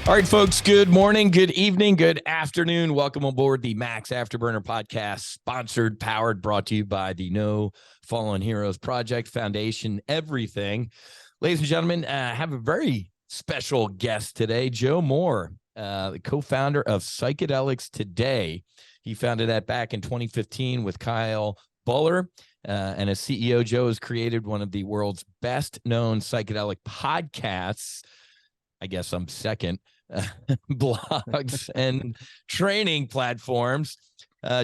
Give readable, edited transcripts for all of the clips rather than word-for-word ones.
All right, folks, good morning, good evening, good afternoon. Welcome aboard the Max Afterburner podcast, sponsored, powered, brought to you by the No Fallen Heroes Project Foundation, everything. Ladies and gentlemen, I have a very special guest today, Joe Moore, the co-founder of Psychedelics Today. He founded that back in 2015 with Kyle Buller. And as CEO, Joe has created one of the world's best-known psychedelic podcasts. I guess I'm second. Blogs and training platforms.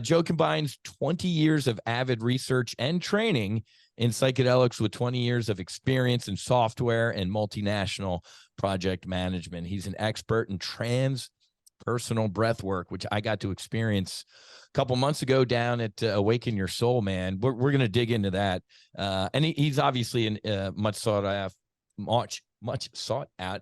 Joe combines 20 years of avid research and training in psychedelics with 20 years of experience in software and multinational project management. He's an expert in transpersonal breath work, which I got to experience a couple months ago down at Awaken Your Soul, man. We're going to dig into that. And he's obviously much sought out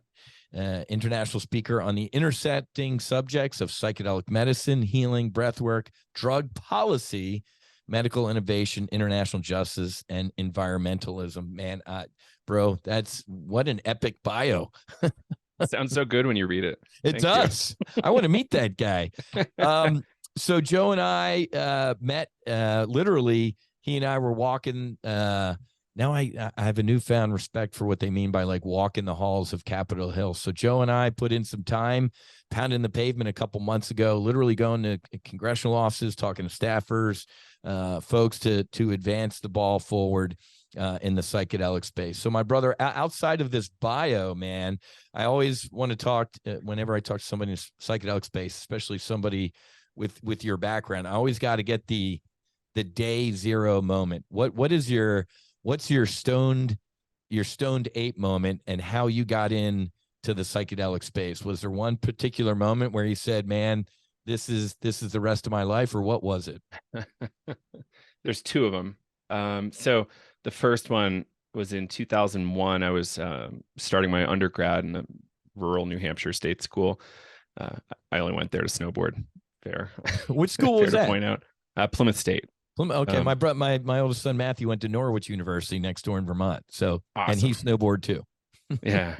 international speaker on the intersecting subjects of psychedelic medicine, healing, breathwork, drug policy, medical innovation, international justice, and environmentalism. Man, bro, that's what an epic bio. Sounds so good when you read it. It does. I want to meet that guy. So Joe and I met literally. He and I were walking. Now I have a newfound respect for what they mean by like walking the halls of Capitol Hill. So Joe and I put in some time, pounding the pavement a couple months ago, literally going to congressional offices, talking to staffers, folks to advance the ball forward in the psychedelic space. So my brother, outside of this bio, man, I always want to talk whenever I talk to somebody in the psychedelic space, especially somebody with your background. I always got to get the day zero moment. What's your stoned ape moment and how you got in to the psychedelic space? Was there one particular moment where you said, man, this is the rest of my life, or what was it? There's two of them. So the first one was in 2001. I was starting my undergrad in a rural New Hampshire state school. I only went there to snowboard. Fair. Which school was that? To point out, Plymouth State. Okay, my oldest son Matthew went to Norwich University next door in Vermont. So awesome. And he snowboarded too. Yeah,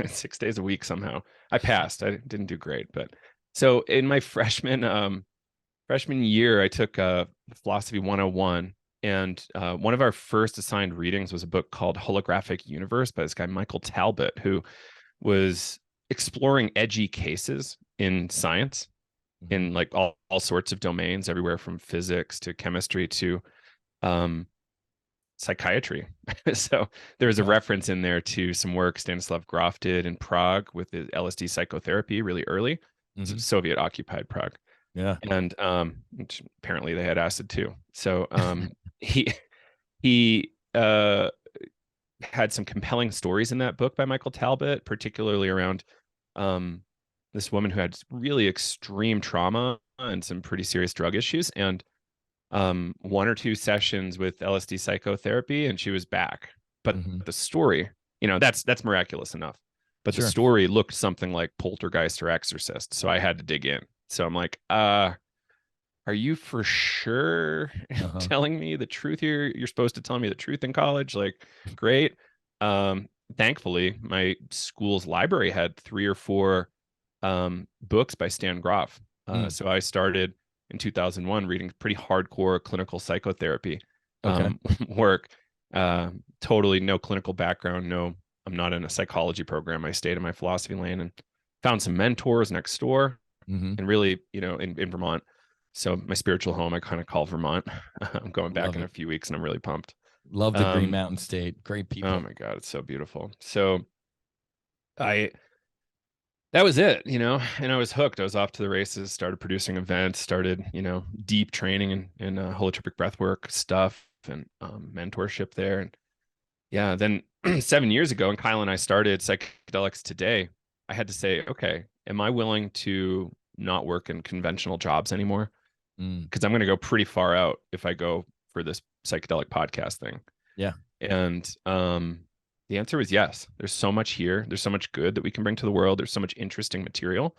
6 days a week somehow. I passed. I didn't do great, but so in my freshman year, I took Philosophy 101, and one of our first assigned readings was a book called Holographic Universe by this guy Michael Talbot, who was exploring edgy cases in science. In like all sorts of domains, everywhere from physics to chemistry to psychiatry. So there's a reference in there to some work Stanislav Grof did in Prague with the LSD psychotherapy really early. Soviet occupied Prague. Yeah. And which apparently they had acid too. So he had some compelling stories in that book by Michael Talbot, particularly around this woman who had really extreme trauma and some pretty serious drug issues, and one or two sessions with LSD psychotherapy, and she was back. But the story, that's miraculous enough. But the story looked something like Poltergeist or Exorcist, so I had to dig in. So I'm like, are you for sure telling me the truth here? You're supposed to tell me the truth in college? Like, great. Thankfully, my school's library had 3 or 4 books by Stan Grof. So I started in 2001 reading pretty hardcore clinical psychotherapy work. Totally no clinical background. No, I'm not in a psychology program. I stayed in my philosophy lane and found some mentors next door, and really, in Vermont. So my spiritual home, I kind of call Vermont. I'm going back in a few weeks and I'm really pumped. Love the Green Mountain State. Great people. Oh my God. It's so beautiful. So that was it, and I was hooked. I was off to the races, started producing events, started, deep training in holotropic breathwork stuff and mentorship there. And yeah, then 7 years ago, when Kyle and I started Psychedelics Today, I had to say, okay, am I willing to not work in conventional jobs anymore? Because I'm going to go pretty far out if I go for this psychedelic podcast thing. Yeah. And the answer was yes. There's so much here. There's so much good that we can bring to the world. There's so much interesting material.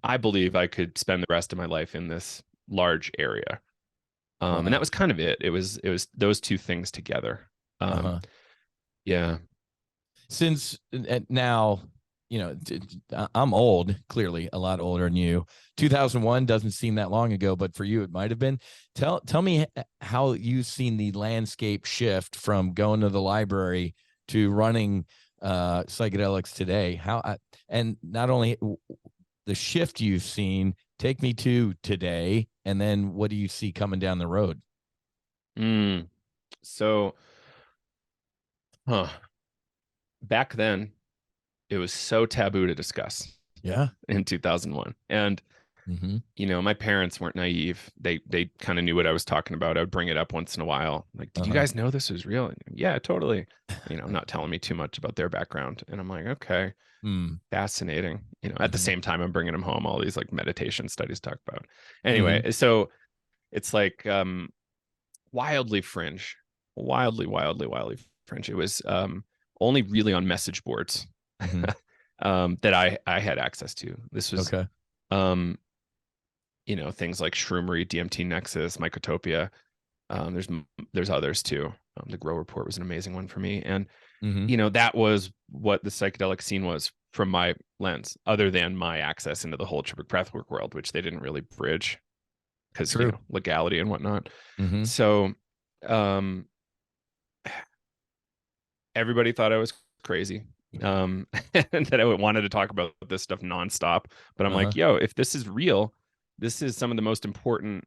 I believe I could spend the rest of my life in this large area. And that was kind of it. It was those two things together. Yeah. Since now I'm old, clearly a lot older than you. 2001 doesn't seem that long ago, but for you, it might've been. Tell me how you've seen the landscape shift from going to the library to running psychedelics today. And not only the shift you've seen, take me to today, and then what do you see coming down the road? So, back then it was so taboo to discuss. Yeah. In 2001. And my parents weren't naive. They kind of knew what I was talking about. I would bring it up once in a while. Like, did you guys know this was real? And, yeah, totally. Not telling me too much about their background. And I'm like, okay, fascinating. At the same time, I'm bringing them home all these like meditation studies to talk about. Anyway, so it's like wildly fringe, wildly fringe. It was only really on message boards that I had access to. This was okay. Things like Shroomery, DMT Nexus, Mycotopia. There's others too. The Grow Report was an amazing one for me. And, that was what the psychedelic scene was from my lens, other than my access into the holotropic breathwork world, which they didn't really bridge because, legality and whatnot. So, everybody thought I was crazy. And that I wanted to talk about this stuff nonstop. But I'm like, yo, if this is real, this is some of the most important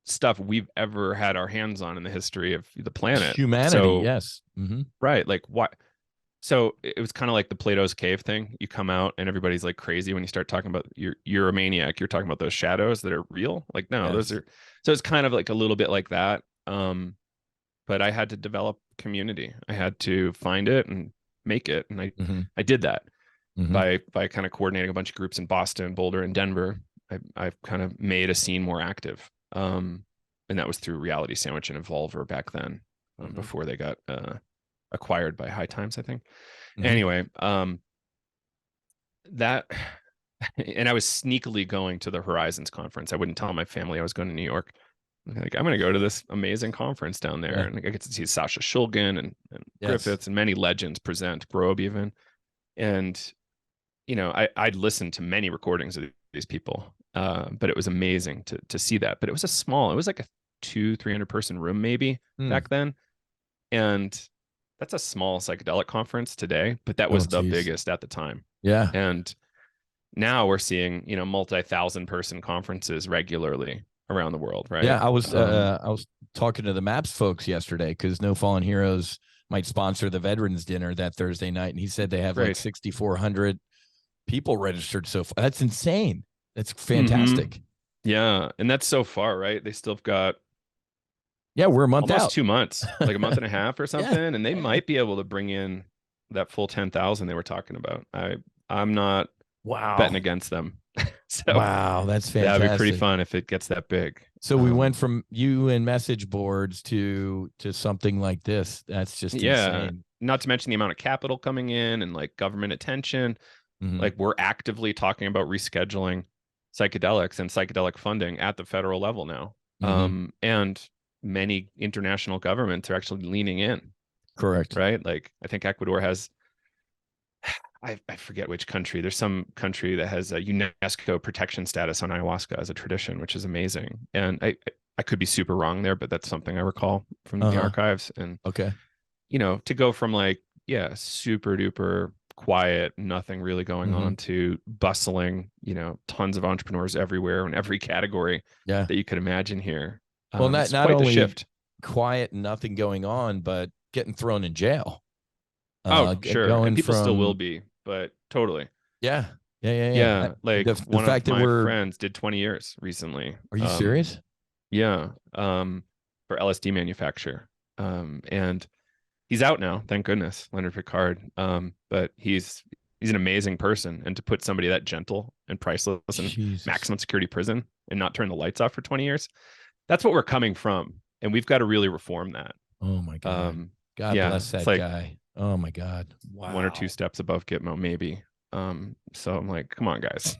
stuff we've ever had our hands on in the history of the planet. Humanity, yes. Right. Like, what? So it was kind of like the Plato's Cave thing. You come out and everybody's like crazy when you start talking about you're a maniac. You're talking about those shadows that are real. Like, no, those are. So it's kind of like a little bit like that. But I had to develop community. I had to find it and make it, and I did that by kind of coordinating a bunch of groups in Boston, Boulder, and Denver. I've kind of made a scene more active, and that was through Reality Sandwich and Evolver back then, before they got acquired by High Times, I think. Anyway, that, and I was sneakily going to the Horizons conference. I wouldn't tell my family I was going to New York. Like, I'm going to go to this amazing conference down there, and I get to see Sasha Shulgin and Griffiths and many legends present, Grobe even. And, I'd listened to many recordings of these people, but it was amazing to see that. But it was like a 200-300 person room maybe back then. And that's a small psychedelic conference today, but that was the biggest at the time. Yeah. And now we're seeing, multi-thousand person conferences regularly around the world, right? Yeah, I was talking to the MAPS folks yesterday because No Fallen Heroes might sponsor the Veterans Dinner that Thursday night, and he said they have like 6,400 people registered so far. That's insane. That's fantastic. Yeah, and that's so far, right? They still have got we're a month almost out. 2 months, like a month and a half or something, and they might be able to bring in that full 10,000 they were talking about. I'm not betting against them. So wow, that's fantastic. That'd be pretty fun if it gets that big. So we went from you and message boards to something like this. That's just insane. Not to mention the amount of capital coming in and like government attention. Like, we're actively talking about rescheduling psychedelics and psychedelic funding at the federal level now. And many international governments are actually leaning in. Correct. Right? Like, I think Ecuador has, I forget which country. There's some country that has a UNESCO protection status on ayahuasca as a tradition, which is amazing. And I could be super wrong there, but that's something I recall from the archives. And to go from like, super duper quiet, nothing really going on, to bustling, tons of entrepreneurs everywhere in every category that you could imagine here. Well, not only shift. Quiet, nothing going on, but getting thrown in jail. Sure. And people still will be, but totally. Yeah. Like, one of my friends did 20 years recently. Are you serious? Yeah. For LSD manufacture. And he's out now, thank goodness, Leonard Picard. But he's an amazing person. And to put somebody that gentle and priceless in maximum security prison and not turn the lights off for 20 years, that's what we're coming from. And we've got to really reform that. Oh my God. God bless that guy. Oh my God. Wow. 1 or 2 steps above Gitmo, maybe. So I'm like, come on, guys.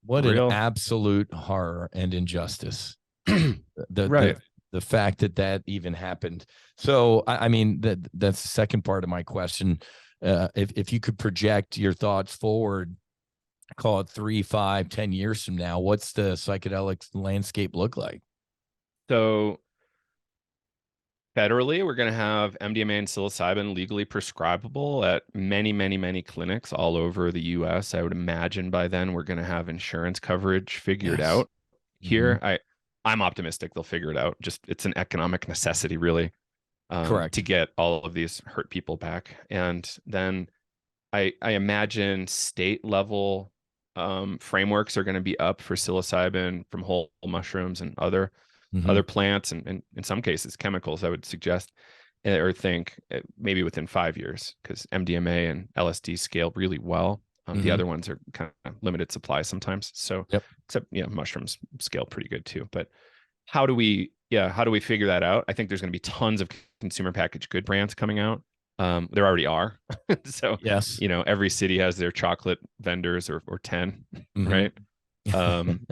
What an absolute horror and injustice. The fact that even happened. So, I mean, that's the second part of my question. if you could project your thoughts forward, call it 3, 5, 10 years from now, what's the psychedelic landscape look like? So federally, we're going to have MDMA and psilocybin legally prescribable at many, many, many clinics all over the US. I would imagine by then we're going to have insurance coverage figured Yes. out here. I'm optimistic they'll figure it out. Just it's an economic necessity, really, Correct. to get all of these hurt people back. And then I imagine state level frameworks are going to be up for psilocybin from whole mushrooms and other plants, and in some cases chemicals, I would suggest or think maybe within 5 years, because MDMA and LSD scale really well. The other ones are kind of limited supply sometimes. So except mushrooms scale pretty good too. But how do we figure that out? I think there's going to be tons of consumer packaged good brands coming out. There already are. So yes, every city has their chocolate vendors or 10, right? And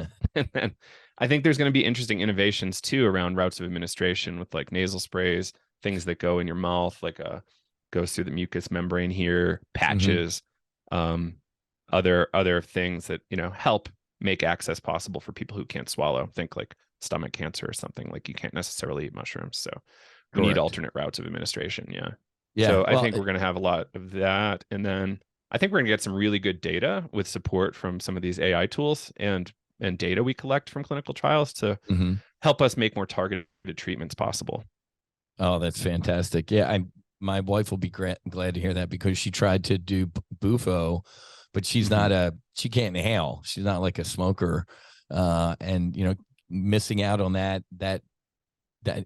then I think there's going to be interesting innovations too around routes of administration with like nasal sprays, things that go in your mouth, like goes through the mucous membrane here, patches, other things that help make access possible for people who can't swallow. Think like stomach cancer or something. Like you can't necessarily eat mushrooms, so we need alternate routes of administration. Yeah. So I think we're going to have a lot of that, and then I think we're going to get some really good data with support from some of these AI tools and data we collect from clinical trials to help us make more targeted treatments possible. Oh, that's fantastic. Yeah, my wife will be glad to hear that, because she tried to do bufo, but she's she can't inhale. She's not like a smoker. And missing out on that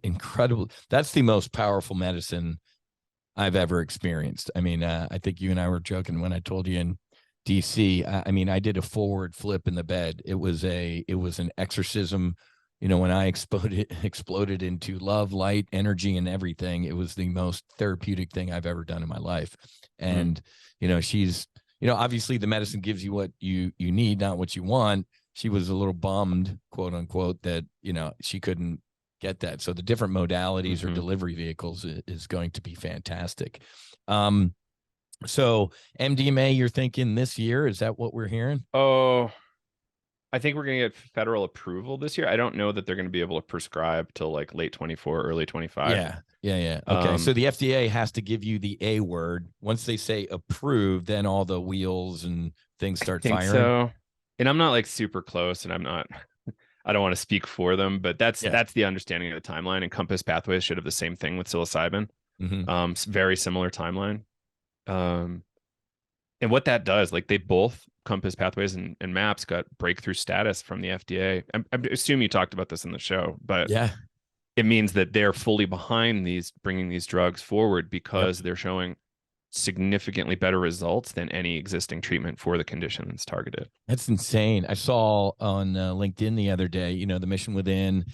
incredible, that's the most powerful medicine I've ever experienced. I mean, I think you and I were joking when I told you in DC. I mean, I did a forward flip in the bed. It was an exorcism. When I exploded into love, light, energy, and everything, it was the most therapeutic thing I've ever done in my life. And she's, obviously the medicine gives you what you need, not what you want. She was a little bummed, quote unquote, that she couldn't get that. So the different modalities or delivery vehicles is going to be fantastic. So MDMA, you're thinking this year? Is that what we're hearing? Oh, I think we're going to get federal approval this year. I don't know that they're going to be able to prescribe till like late 24, early 25. Yeah. Okay. So the FDA has to give you the A word. Once they say approved, then all the wheels and things start firing. So, and I'm not like super close, and I don't want to speak for them, but that's the understanding of the timeline. And Compass Pathways should have the same thing with psilocybin. Very similar timeline. And what that does, like they both, Compass Pathways and MAPS, got breakthrough status from the FDA. I assume you talked about this in the show, but it means that they're fully behind bringing these drugs forward, because they're showing significantly better results than any existing treatment for the condition that's targeted. That's insane. I saw on LinkedIn the other day, the Mission Within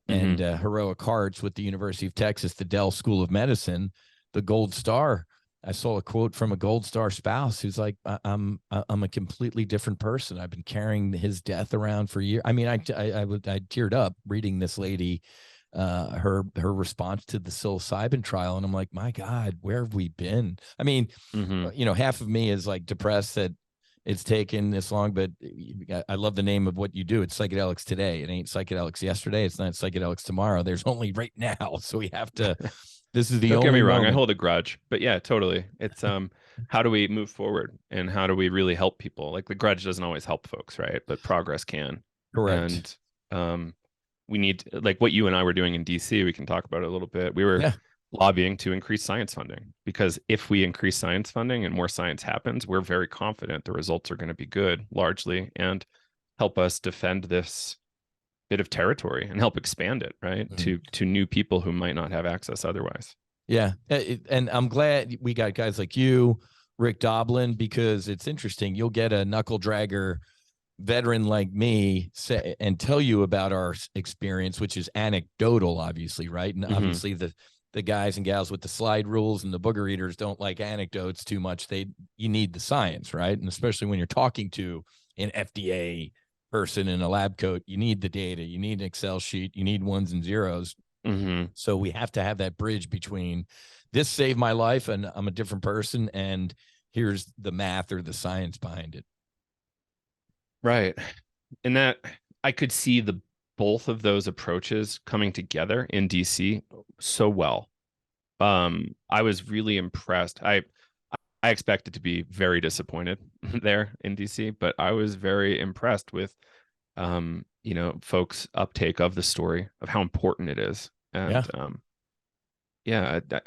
and Heroic Hearts with the University of Texas, the Dell School of Medicine, the Gold Star. I saw a quote from a Gold Star spouse who's like, I'm a completely different person. I've been carrying his death around for years. I mean, I teared up reading this lady, her response to the psilocybin trial. And I'm like, my God, where have we been? I mean, half of me is like depressed that it's taken this long, but I love the name of what you do. It's psychedelics today. It ain't psychedelics yesterday. It's not psychedelics tomorrow. There's only right now. So we have to, this is the Don't only get me wrong. moment. I hold a grudge, but yeah, totally. It's, how do we move forward, and how do we really help people? Like the grudge doesn't always help folks, right? But progress can. Correct. And, we need, like what you and I were doing in DC, we can talk about it a little bit. We were lobbying to increase science funding, because if we increase science funding and more science happens, we're very confident the results are going to be good largely, and help us defend this bit of territory and help expand it, right? To new people who might not have access otherwise. Yeah. And I'm glad we got guys like you, Rick Doblin, because it's interesting. You'll get a knuckle dragger veteran like me say and tell you about our experience, which is anecdotal, obviously, right? And obviously the guys and gals with the slide rules and the booger eaters don't like anecdotes too much. You need the science, right? And especially when you're talking to an FDA person in a lab coat, you need the data, you need an Excel sheet, you need ones and zeros. So we have to have that bridge between this saved my life and I'm a different person. And here's the math or the science behind it. Right. And that I could see the both of those approaches coming together in DC so well. I was really impressed. I expected to be very disappointed there in DC, but I was very impressed with folks' uptake of the story, of how important it is. And yeah, I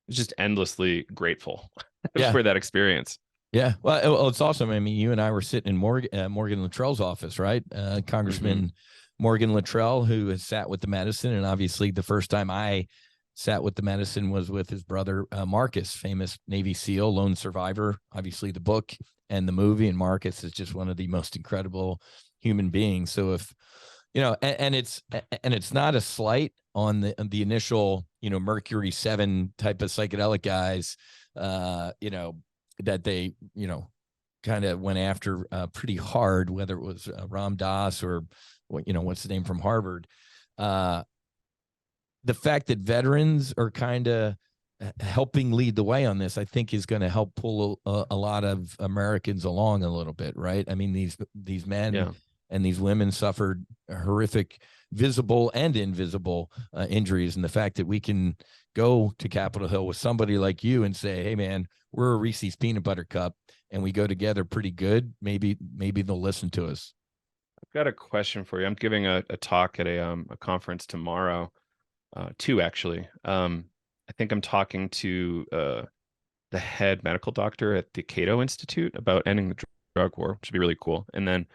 was just endlessly grateful yeah. for that experience. Yeah, well, it's awesome. I mean, you and I were sitting in Morgan Luttrell's office, right? Congressman Morgan Luttrell, who has sat with the medicine, and obviously the first time I sat with the medicine was with his brother Marcus, famous Navy SEAL, lone survivor. Obviously, the book and the movie, and Marcus is just one of the most incredible human beings. So if and it's not a slight on the initial Mercury 7 type of psychedelic guys, that they, kind of went after pretty hard, whether it was Ram Dass or what's the name from Harvard. The fact that veterans are kind of helping lead the way on this, I think is going to help pull a lot of Americans along a little bit, right? I mean, these men and these women suffered horrific visible and invisible injuries. And the fact that we can go to Capitol Hill with somebody like you and say, hey, man, we're a Reese's peanut butter cup and we go together pretty good. Maybe they'll listen to us. I've got a question for you. I'm giving a talk at a conference tomorrow, two actually. I think I'm talking to the head medical doctor at the Cato Institute about ending the drug war, which would be really cool. And then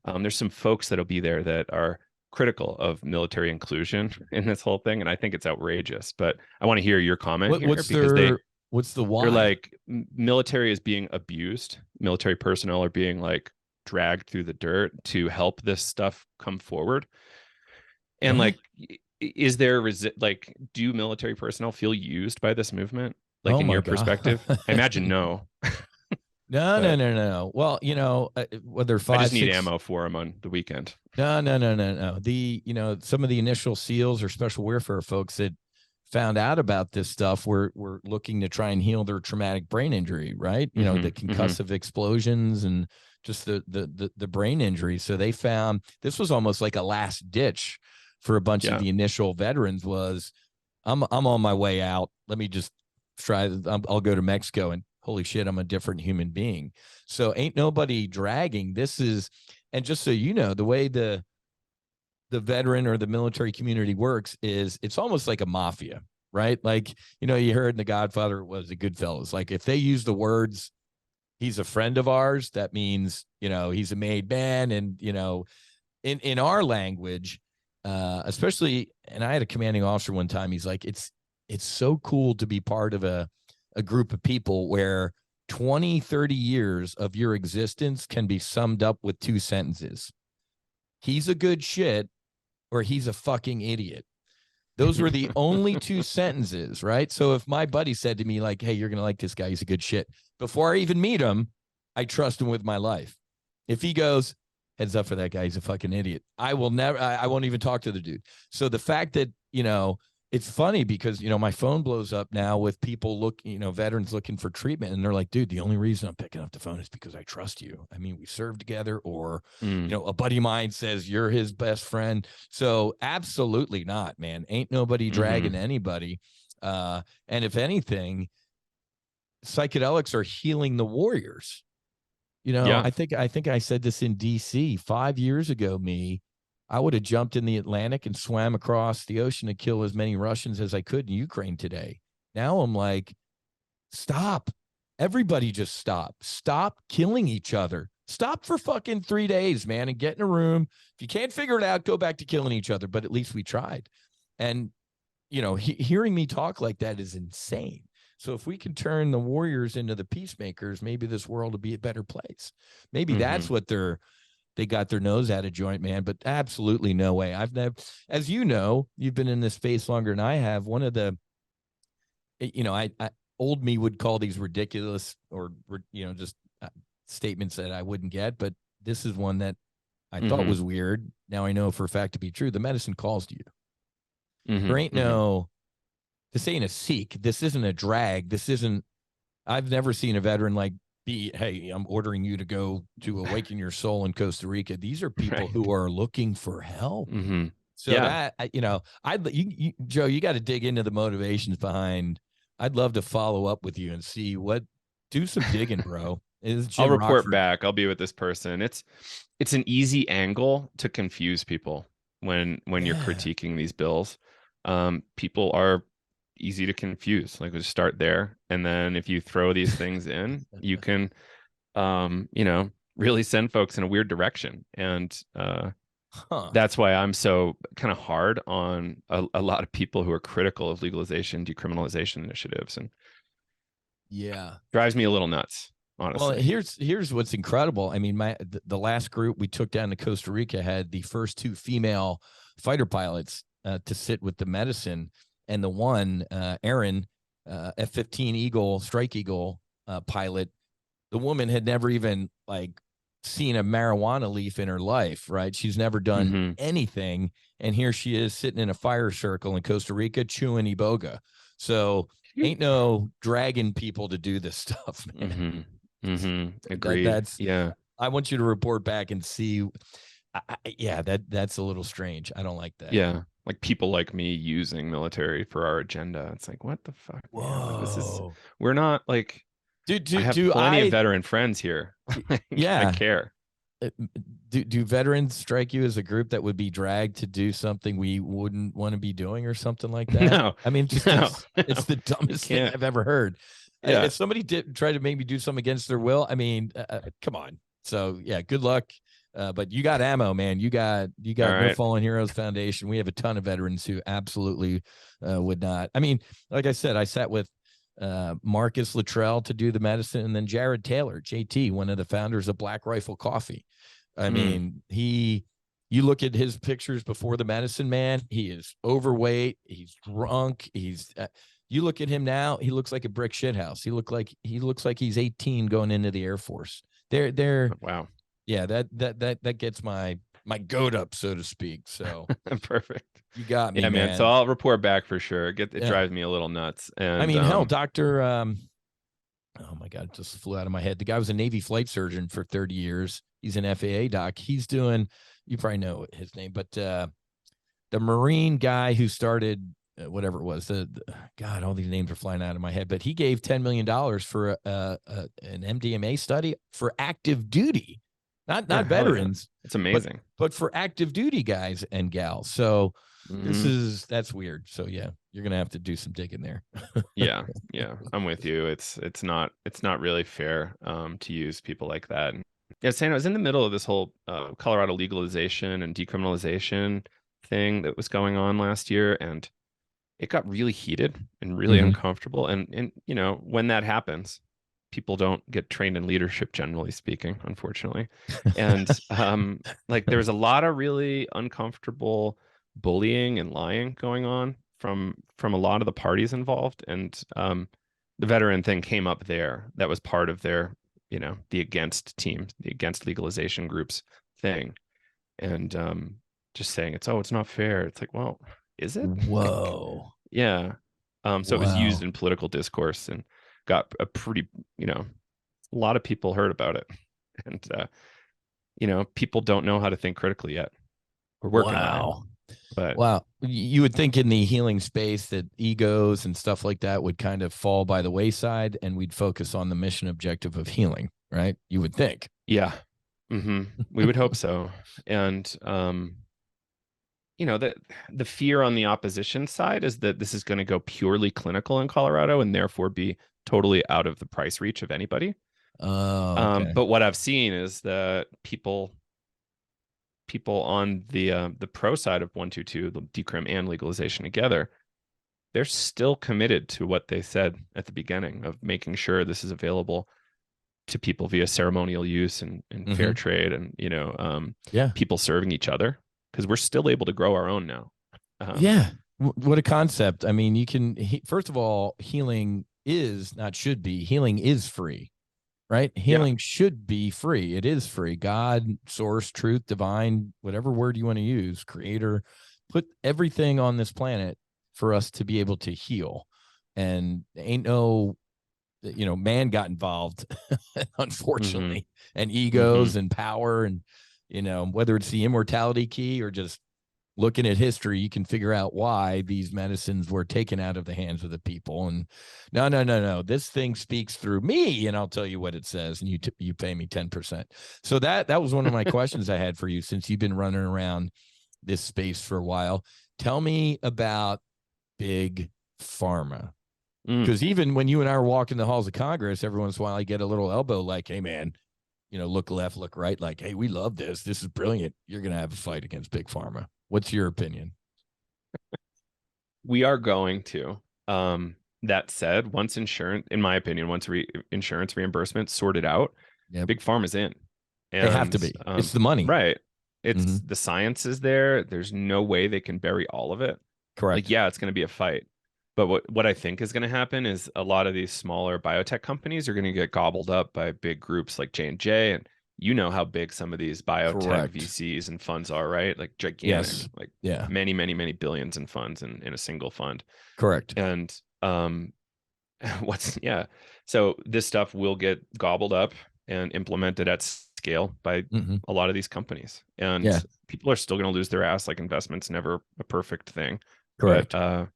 there's some folks that'll be there that are critical of military inclusion in this whole thing, and I think it's outrageous. But I want to hear your comment here because what's the why? They're like, military is being abused. Military personnel are being like dragged through the dirt to help this stuff come forward. And like, is there like, do military personnel feel used by this movement? Like, in your perspective? I imagine no. No. Well, whether I just need ammo for them on the weekend. No. The, some of the initial SEALs or special warfare folks that found out about this stuff were looking to try and heal their traumatic brain injury, right? The concussive explosions and just the brain injury. So they found this was almost like a last ditch for a bunch of the initial veterans was, I'm on my way out. Let me just try. I'll go to Mexico and holy shit, I'm a different human being. So ain't nobody dragging. This is, and just so you know, the way the veteran or the military community works is it's almost like a mafia, right? Like, you heard in The Godfather was the Goodfellas. Like if they use the words, he's a friend of ours, that means, he's a made man. And, in our language, especially, and I had a commanding officer one time, he's like, it's so cool to be part of a group of people where 20, 30 years of your existence can be summed up with two sentences. He's a good shit or he's a fucking idiot. Those were the only two sentences, right? So if my buddy said to me like, hey, you're going to like this guy, he's a good shit. Before I even meet him, I trust him with my life. If he goes, heads up for that guy, he's a fucking idiot, I won't even talk to the dude. So the fact that, it's funny because, my phone blows up now with people veterans looking for treatment. And they're like, dude, the only reason I'm picking up the phone is because I trust you. I mean, we served together or, a buddy of mine says you're his best friend. So absolutely not, man. Ain't nobody dragging anybody. And if anything, psychedelics are healing the warriors. I think I said this in DC 5 years ago, I would have jumped in the Atlantic and swam across the ocean to kill as many Russians as I could in Ukraine today. Now I'm like, stop. Everybody just stop. Stop killing each other. Stop for fucking 3 days, man, and get in a room. If you can't figure it out, go back to killing each other. But at least we tried. And, hearing me talk like that is insane. So if we can turn the warriors into the peacemakers, maybe this world will be a better place. Maybe that's what they got their nose out of joint, man, but absolutely no way. I've never, as you know, you've been in this space longer than I have. One of the, I old me would call these ridiculous or, just statements that I wouldn't get, but this is one that I thought was weird. Now I know for a fact to be true. The medicine calls to you. There ain't no this ain't a seek. This isn't a drag. This isn't, I've never seen a veteran like be, hey, I'm ordering you to go to awaken your soul in Costa Rica. These are people Right. who are looking for help. Mm-hmm. So that, Joe, you got to dig into the motivations behind. I'd love to follow up with you and see do some digging, bro. I'll report back. I'll be with this person. It's an easy angle to confuse people when you're critiquing these bills. People are easy to confuse. Like, we start there, and then if you throw these things in, you can, really send folks in a weird direction. And that's why I'm so kind of hard on a lot of people who are critical of legalization, decriminalization initiatives, and drives me a little nuts, honestly. Well, here's what's incredible. I mean, the last group we took down to Costa Rica had the first 2 female fighter pilots to sit with the medicine, and the one, Erin, F-15 Eagle, Strike Eagle pilot, the woman had never even seen a marijuana leaf in her life, right? She's never done anything. And here she is sitting in a fire circle in Costa Rica chewing iboga. So ain't no dragging people to do this stuff, man. Agreed. I want you to report back and see. That's a little strange. I don't like that. Yeah. Like people like me using military for our agenda. It's like, what the fuck? Whoa. Like, we're not like, I have plenty of veteran friends here. I care. Do veterans strike you as a group that would be dragged to do something we wouldn't want to be doing or something like that? No. I mean, it's the dumbest thing I've ever heard. Yeah. If somebody did try to make me do something against their will, I mean, come on. So yeah, good luck. But you got ammo, man. You got No Fallen Heroes Foundation. We have a ton of veterans who absolutely would not. I mean, like I said, I sat with Marcus Luttrell to do the medicine, and then Jared Taylor, JT, one of the founders of Black Rifle Coffee. I mean, you look at his pictures before the medicine, man, he is overweight. He's drunk. You look at him now, he looks like a brick shithouse. He looks like he's 18 going into the Air Force. Wow. Yeah, that gets my goat up, so to speak. So perfect. You got me, man. So I'll report back for sure. It drives me a little nuts. And I mean, hell, Dr. Oh my God, it just flew out of my head. The guy was a Navy flight surgeon for 30 years. He's an FAA doc. He's doing, you probably know his name, but the Marine guy who started whatever it was, God, all these names are flying out of my head, but he gave $10 million for an MDMA study for active duty, not veterans. Yeah. It's amazing. But for active duty guys and gals. So that's weird. So yeah, you're going to have to do some digging there. Yeah. I'm with you. It's not really fair to use people like that. And yeah, saying I was in the middle of this whole Colorado legalization and decriminalization thing that was going on last year, and it got really heated and really uncomfortable. And when that happens, people don't get trained in leadership, generally speaking, unfortunately. And there was a lot of really uncomfortable bullying and lying going on from a lot of the parties involved. And the veteran thing came up there. That was part of their, the against team, the against legalization groups thing. And just saying it's not fair. It's like, well, is it? Whoa. Yeah. So it was used in political discourse and got a pretty, a lot of people heard about it. And, people don't know how to think critically yet. We're working on it. But you would think in the healing space that egos and stuff like that would kind of fall by the wayside, and we'd focus on the mission objective of healing, right? You would think. Yeah. We would hope so. And, the fear on the opposition side is that this is going to go purely clinical in Colorado and therefore be totally out of the price reach of anybody. Okay. But what I've seen is that people on the pro side of 122, the decrim and legalization together, they're still committed to what they said at the beginning of making sure this is available to people via ceremonial use and fair trade and people serving each other, because we're still able to grow our own now. What a concept. I mean, you can, first of all, healing is free, right? Healing should be free. It is free. God, source, truth, divine, whatever word you want to use, creator, put everything on this planet for us to be able to heal. And ain't no, man got involved, unfortunately, and egos and power. And, whether it's the immortality key or just looking at history, you can figure out why these medicines were taken out of the hands of the people. And no. This thing speaks through me, and I'll tell you what it says, and you pay me 10%. So that was one of my questions I had for you, since you've been running around this space for a while. Tell me about big pharma. Because even when you and I are walking the halls of Congress, every once in a while I get a little elbow like, hey, man, look left, look right. Like, hey, we love this. This is brilliant. You're going to have a fight against big pharma. What's your opinion? We are going to. That said, once insurance, in my opinion, once insurance reimbursement sorted out, big pharma's in. And, they have to be. It's the money. Right. It's the science is there. There's no way they can bury all of it. Correct. Like, yeah, it's going to be a fight. But what I think is going to happen is a lot of these smaller biotech companies are going to get gobbled up by big groups like J&J. And you know how big some of these biotech VCs and funds are, right? Like gigantic, many, many, many billions in funds in a single fund. Correct. And so this stuff will get gobbled up and implemented at scale by a lot of these companies. And people are still going to lose their ass. Like, investment's never a perfect thing. Correct. But,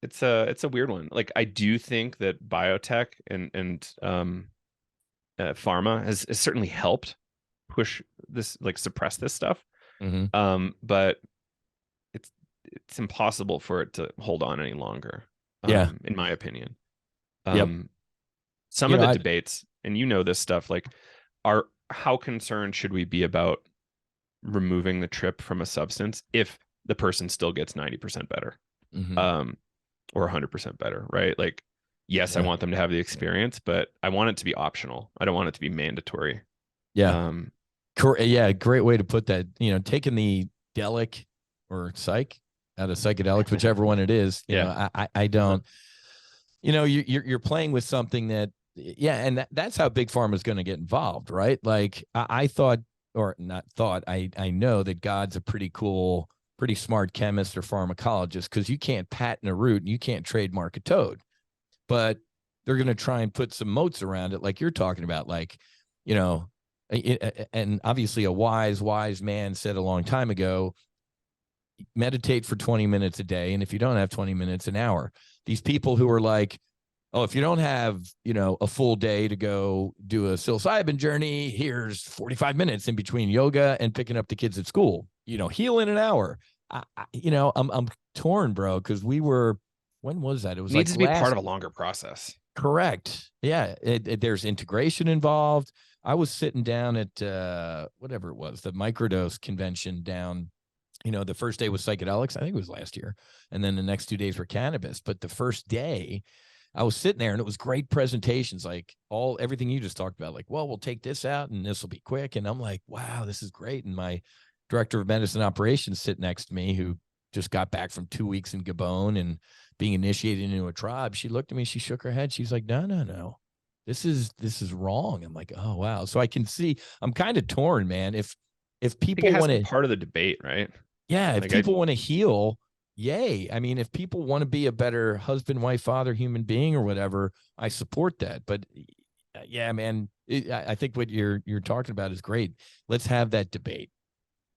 it's a weird one. Like, I do think that biotech and pharma has certainly helped push this, like, suppress this stuff. But it's impossible for it to hold on any longer. In my opinion. Some of the debates, and this stuff, like, how concerned should we be about removing the trip from a substance if the person still gets 90% better, or 100% better, right? Like, yes, I want them to have the experience, but I want it to be optional. I don't want it to be mandatory. Great way to put that. Taking the delic or psych out of psychedelics, whichever one it is. I don't. You're playing with something that, and that's how big pharma is going to get involved, right? Like, I thought, or not thought, I know that God's a pretty cool, pretty smart chemist or pharmacologist, because you can't patent a root and you can't trademark a toad, but they're going to try and put some moats around it, like you're talking about. Like, and obviously a wise man said a long time ago, meditate for 20 minutes a day, and if you don't have 20 minutes, an hour. These people who are like, oh, if you don't have, a full day to go do a psilocybin journey, here's 45 minutes in between yoga and picking up the kids at school, heal in an hour. I'm torn, bro, because when was that? It was needs to be part of a longer process. Correct. Yeah. There's integration involved. I was sitting down at whatever it was, the microdose convention down, the first day was psychedelics. I think it was last year. And then the next 2 days were cannabis. But the first day I was sitting there and it was great presentations, like everything you just talked about, like, well, we'll take this out and this will be quick. And I'm like, wow, this is great. And my director of medicine operations sit next to me, who just got back from 2 weeks in Gabon and being initiated into a tribe. She looked at me, she shook her head. She's like, no. This is wrong. I'm like, oh, wow. So I can see, I'm kind of torn, man. If people want to, part of the debate, right? Yeah. If people want to heal, yay. I mean, if people want to be a better husband, wife, father, human being, or whatever, I support that. But yeah, man, I think what you're talking about is great. Let's have that debate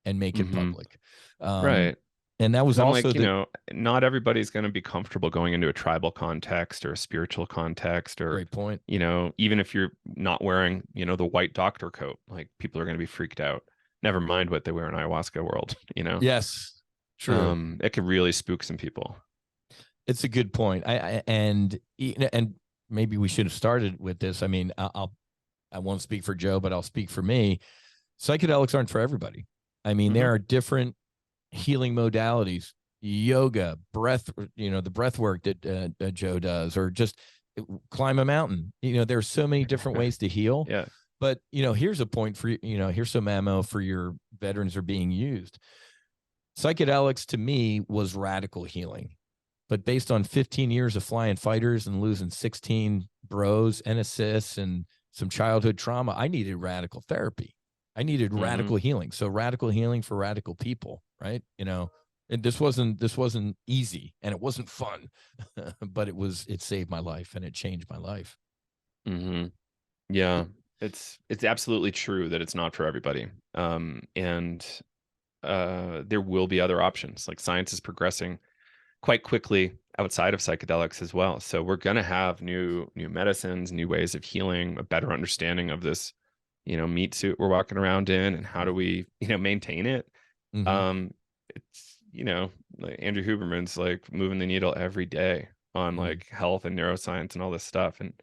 and make it public. Right. And that was also, like, not everybody's going to be comfortable going into a tribal context or a spiritual context, or, great point. Even if you're not wearing, the white doctor coat, like, people are going to be freaked out. Never mind what they wear in ayahuasca world, Yes. True. It could really spook some people. It's a good point. And maybe we should have started with this. I mean, I won't speak for Joe, but I'll speak for me. Psychedelics aren't for everybody. I mean, there are different healing modalities, yoga, breath, the breath work that Joe does, or just climb a mountain. There's so many different ways to heal. Yeah. But, here's a point for, here's some ammo for your veterans are being used. Psychedelics to me was radical healing, but based on 15 years of flying fighters and losing 16 bros and assists and some childhood trauma, I needed radical therapy. I needed radical healing. So radical healing for radical people, right? And this wasn't easy, and it wasn't fun, but it saved my life and it changed my life. Mm-hmm. Yeah, it's absolutely true that it's not for everybody. And there will be other options. Like science is progressing quite quickly outside of psychedelics as well. So we're gonna have new medicines, new ways of healing, a better understanding of this, meat suit we're walking around in, and how do we, maintain it. Mm-hmm. It's, like Andrew Huberman's like moving the needle every day on Mm-hmm. like health and neuroscience and all this stuff, and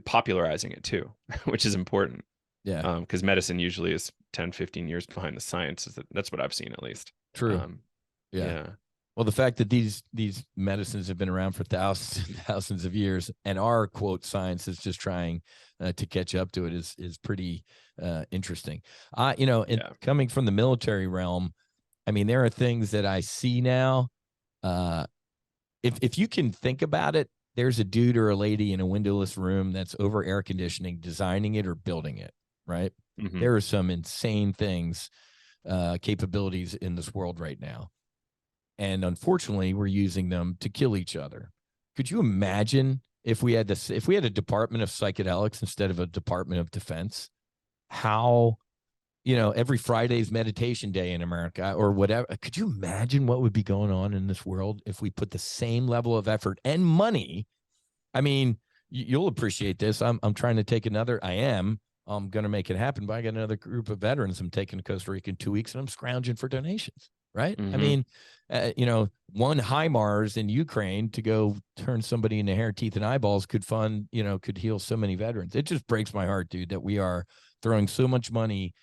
popularizing it too, which is important. Yeah, Because medicine usually is 10, 15 years behind the science. That's what I've seen at least. true. Um, Yeah. yeah. Well, the fact that these medicines have been around for thousands and thousands of years, and our quote science is just trying to catch up to it is pretty interesting. And Yeah. coming from the military realm, I mean, there are things that I see now. Uh, if you can think about it, there's a dude or a lady in a windowless room that's over air conditioning, designing it or building it. Right? Hmm. There are some insane things, capabilities in this world right now. And unfortunately, we're using them to kill each other. Could you imagine if we had a department of psychedelics instead of a department of defense? How, every Friday's meditation day in America or whatever. Could you imagine what would be going on in this world if we put the same level of effort and money? I mean, you'll appreciate this. I'm trying to take I'm going to make it happen, but I got another group of veterans I'm taking to Costa Rica in 2 weeks, and I'm scrounging for donations. Right? I Hmm. mean, one HIMARS in Ukraine to go turn somebody into hair, teeth, and eyeballs could heal so many veterans. It just breaks my heart, dude, that we are throwing so much money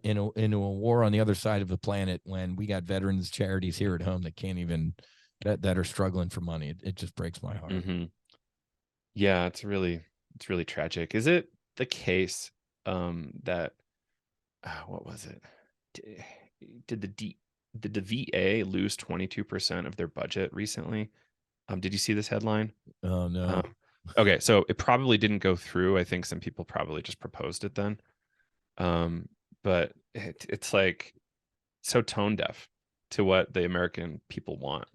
into a war on the other side of the planet when we got veterans charities here at home that can't even that are struggling for money. It just breaks my heart. Hmm. Yeah, it's really tragic. Is it the case that what was it? D- Did the VA lose 22% of their budget recently? Did you see this headline? Oh Um, no. okay, so it probably didn't go through. I think some people probably just proposed it then. Um, but it's like so tone deaf to what the American people want.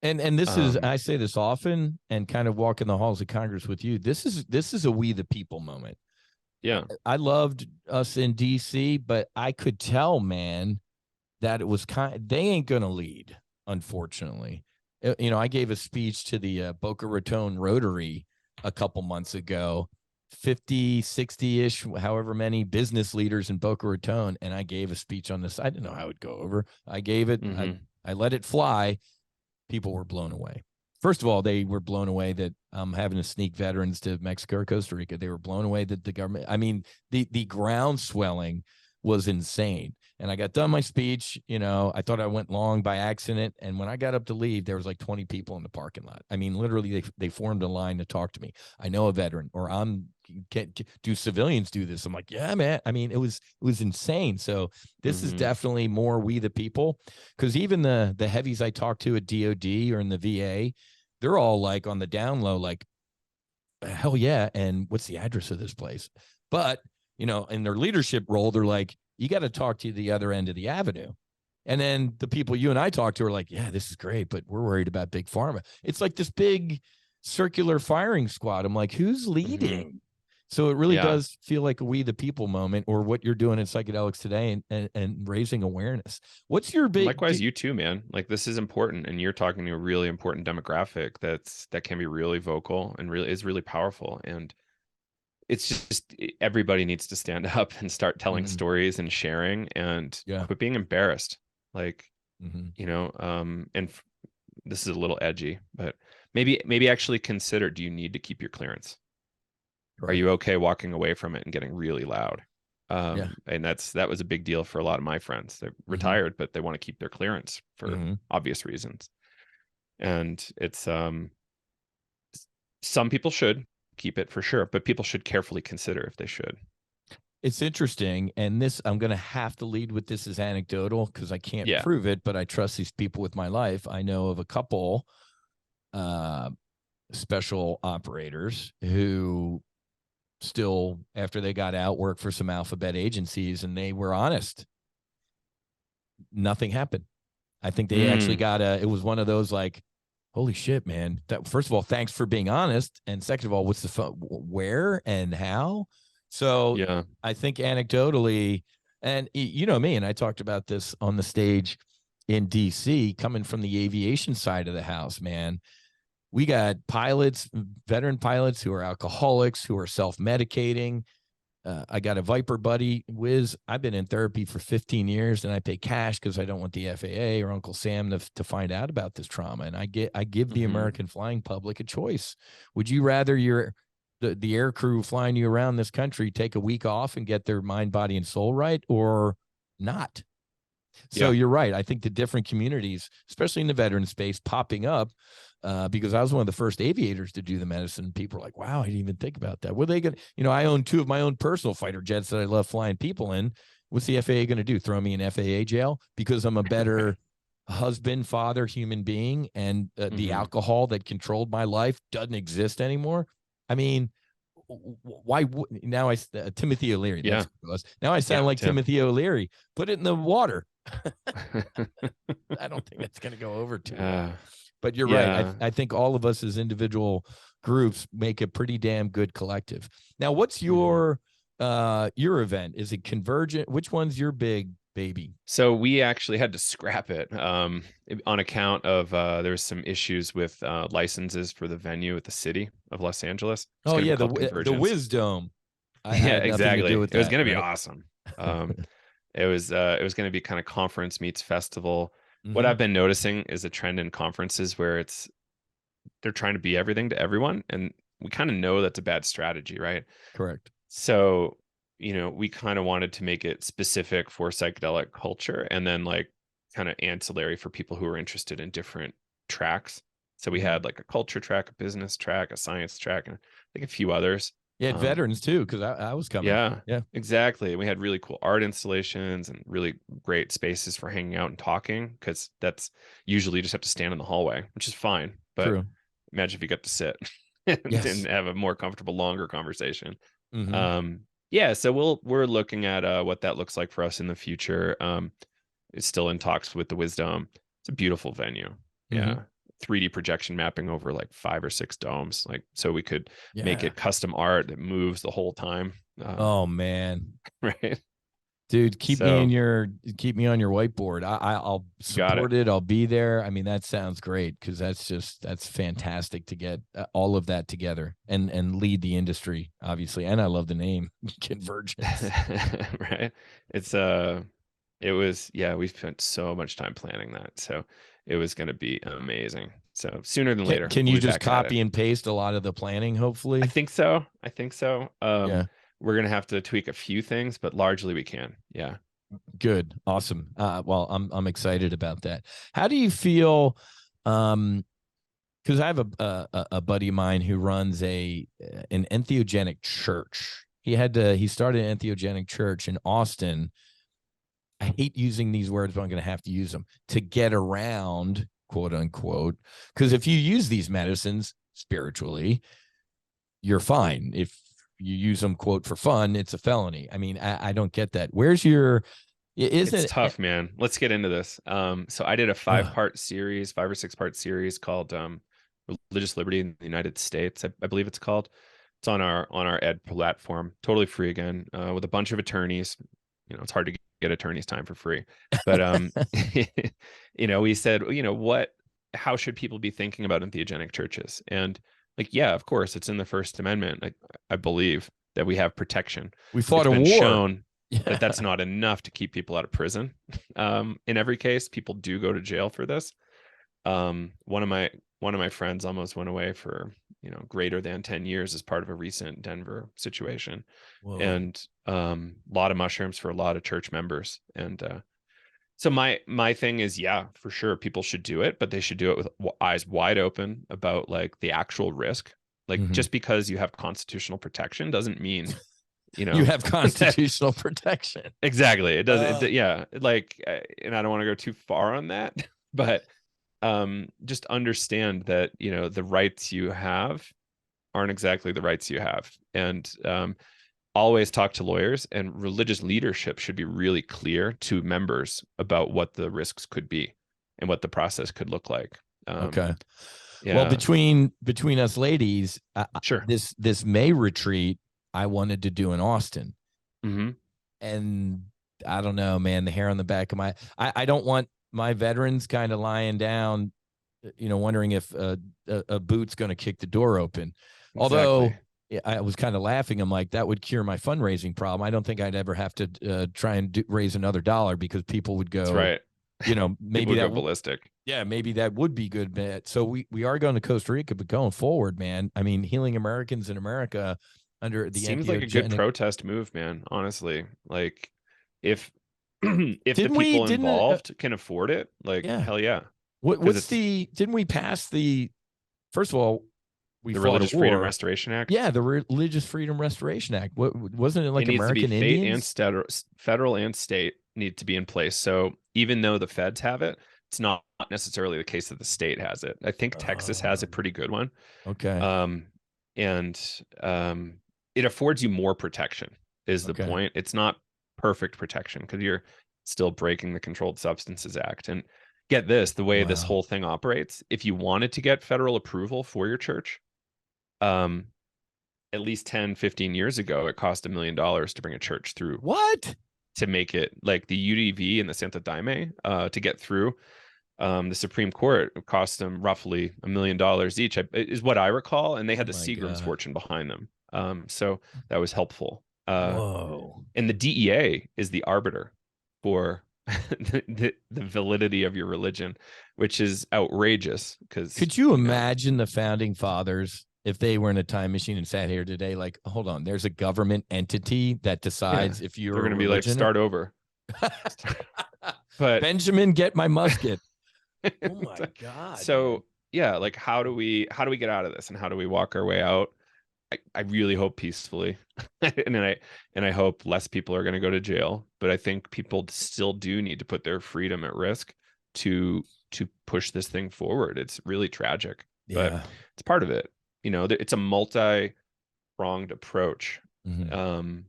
And this is, Um, I say this often and kind of walk in the halls of Congress with you. This is a we the people moment. yeah. I loved us in DC, but I could tell, man, that it was they ain't gonna lead, unfortunately. I gave a speech to the Boca Raton Rotary a couple months ago, 50, 60-ish, however many business leaders in Boca Raton, and I gave a speech on this. I didn't know how it would go over. I gave it, Hmm. I let it fly. People were blown away. First of all, they were blown away that I'm having to sneak veterans to Mexico or Costa Rica. They were blown away that the government, I mean, the ground swelling was insane. And I got done my speech, I thought I went long by accident. And when I got up to leave, there was like 20 people in the parking lot. I mean, literally they formed a line to talk to me. I know a veteran, or do civilians do this? I'm like, yeah, man. I mean, it was insane. So this is Hmm. definitely more we the people, because even the heavies I talk to at DOD or in the VA, they're all like on the down low, like, hell yeah. And what's the address of this place? But, in their leadership role, they're like, you got to talk to the other end of the avenue. And then the people you and I talk to are like, yeah, this is great, but we're worried about big pharma. It's like this big circular firing squad. I'm like, who's Hmm. leading? So it really Yeah. does feel like a we the people moment, or what you're doing in psychedelics today, and raising awareness. What's your big Likewise, you too, man. Like this is important, and you're talking to a really important demographic that can be really vocal and really is really powerful. And it's just everybody needs to stand up and start telling Mhm. stories and sharing and Yeah. quit being embarrassed. Like, Hmm. and this is a little edgy, but maybe actually consider, do you need to keep your clearance? Are Right. you okay walking away from it and getting really loud? Yeah. And that was a big deal for a lot of my friends. They're Hmm. retired, but they want to keep their clearance for Hmm. obvious reasons. And it's some people should keep it for sure, but people should carefully consider if they should. It's interesting. And this, I'm going to have to lead with this as anecdotal because I can't Yeah. prove it, but I trust these people with my life. I know of a couple uh, special operators who still, after they got out, worked for some alphabet agencies, and they were honest. nothing happened. I think they actually got it was one of those like, holy shit, man. That, first of all, thanks for being honest. And second of all, what's the fun, where and how? So Yeah. I think anecdotally, and you know me, and I talked about this on the stage in DC, coming from the aviation side of the house, man. We got pilots, veteran pilots who are alcoholics, who are self-medicating. I got a Viper buddy, Whiz. I've been in therapy for 15 years, and I pay cash because I don't want the FAA or Uncle Sam to find out about this trauma. And I give the American flying public a choice. Would you rather the air crew flying you around this country take a week off and get their mind, body, and soul right, or not? So you're right. I think the different communities, especially in the veteran space, popping up. Because I was one of the first aviators to do the medicine. People are like, wow, I didn't even think about that. What are they going to, I own 2 of my own personal fighter jets that I love flying people in. What's the FAA going to do? Throw me in FAA jail because I'm a better husband, father, human being, and the alcohol that controlled my life doesn't exist anymore? I mean, why now Timothy O'Leary. That's what it was. Now I sound like Timothy O'Leary. Put it in the water. I don't think that's going to go over too well. But you're right. I think all of us as individual groups make a pretty damn good collective. Now, what's your event? Is it Convergent? Which one's your big baby? So we actually had to scrap it on account of there's some issues with licenses for the venue at the city of Los Angeles. Oh yeah, the Whiz Dome. Yeah, exactly. It was going to be awesome. It was going to be kind of conference meets festival. What I've been noticing is a trend in conferences where they're trying to be everything to everyone. And we kind of know that's a bad strategy, right? Correct. So, we kind of wanted to make it specific for psychedelic culture and then like kind of ancillary for people who are interested in different tracks. So we had like a culture track, a business track, a science track, and I think a few others. Yeah, veterans too, because I was coming. Yeah, exactly. We had really cool art installations and really great spaces for hanging out and talking, because that's usually you just have to stand in the hallway, which is fine. But imagine if you got to sit and have a more comfortable, longer conversation. So we're looking at what that looks like for us in the future. It's still in talks with the Wisdom. It's a beautiful venue. 3D projection mapping over like 5 or 6 domes, like so we could make it custom art that moves the whole time. Oh man, right, dude, keep me on your whiteboard. I'll support it. I'll be there. I mean, that sounds great, because that's fantastic to get all of that together and lead the industry, obviously. And I love the name Convergence. Right. We spent so much time planning that, so it was going to be amazing. So sooner than later. Can you just copy and paste a lot of the planning, hopefully? I think so. We're going to have to tweak a few things, but largely we can. Yeah. Good. Awesome. Well, I'm excited about that. How do you feel? Because I have a buddy of mine who runs an entheogenic church. He started an entheogenic church in Austin. I hate using these words, but I'm going to have to use them, to get around, quote unquote, because if you use these medicines spiritually, you're fine. If you use them, quote, for fun, it's a felony. I mean, I don't get that. Where's your, it's tough, man. Let's get into this. So I did a 5 or 6 part series called Religious Liberty in the United States. I believe it's called. It's on our ed platform, totally free again, with a bunch of attorneys. It's hard to get attorneys time for free, but we said, how should people be thinking about entheogenic churches? And of course, it's in the First Amendment. I believe that we have protection. We fought a war. Shown that that's not enough to keep people out of prison. In every case, people do go to jail for this. One of my friends almost went away for greater than 10 years as part of a recent Denver situation. Whoa. And a lot of mushrooms for a lot of church members. And so my thing is, for sure, people should do it, but they should do it with eyes wide open about like the actual risk. Just because you have constitutional protection doesn't mean you have constitutional protection. Exactly. It doesn't. And I don't want to go too far on that, but just understand that the rights you have aren't exactly the rights you have. And always talk to lawyers, and religious leadership should be really clear to members about what the risks could be and what the process could look like. Okay. Well, Yeah, between us ladies, sure. this May retreat I wanted to do in Austin, Hmm. and I don't know, man. The hair on the back of I don't want my veterans kind of lying down, wondering if a boot's going to kick the door open. Exactly. Although I was kind of laughing. I'm like, that would cure my fundraising problem. I don't think I'd ever have to try and raise another dollar, because people would That's go, right. People maybe would go that, ballistic. yeah, maybe that would be good. But so we are going to Costa Rica, but going forward, man, I mean, healing Americans in America under the Seems like a good entheogenic. protest move, man. Honestly, like if if the Didn't we, people didn't, involved can afford it, like yeah. hell yeah. Because What's it's didn't we pass first of all, we the fought a Religious Freedom war. Restoration Act. Yeah, the Religious Freedom Restoration Act. What wasn't it, It like needs to be American Indians? federal and state need to be in place. So even though the feds have it, it's not necessarily the case that the state has it. I think Texas has a Um, pretty good one. okay. Um, and it affords you more protection is the Okay. point. It's not perfect protection because you're still breaking the Controlled Substances Act. And get this, the way this Wow. whole thing operates, if you wanted to get federal approval for your church, um, at least 10, 15 years ago, it cost $1 million to bring a church through, What? to make it like the UDV and the Santa Daime, to get through the Supreme Court. It cost them roughly $1 million each, is what I recall. And they Oh had the my Seagram's God. fortune behind them. So that was helpful. Whoa. And the DEA is the arbiter for the validity of your religion, which is outrageous because, Could you imagine the founding fathers if they were in a time machine and sat here today? Like, hold on, there's a government entity that yeah, decides if you're they're a going to be like, religion. start over. But Benjamin, get my musket. Oh my God, so man. yeah, like how do we get out of this, and how do we walk our way out? I really hope peacefully. and I hope less people are going to go to jail, but I think people still do need to put their freedom at risk to push this thing forward. It's really tragic, but Yeah. it's part of it. It's a multi-pronged approach. Mhm.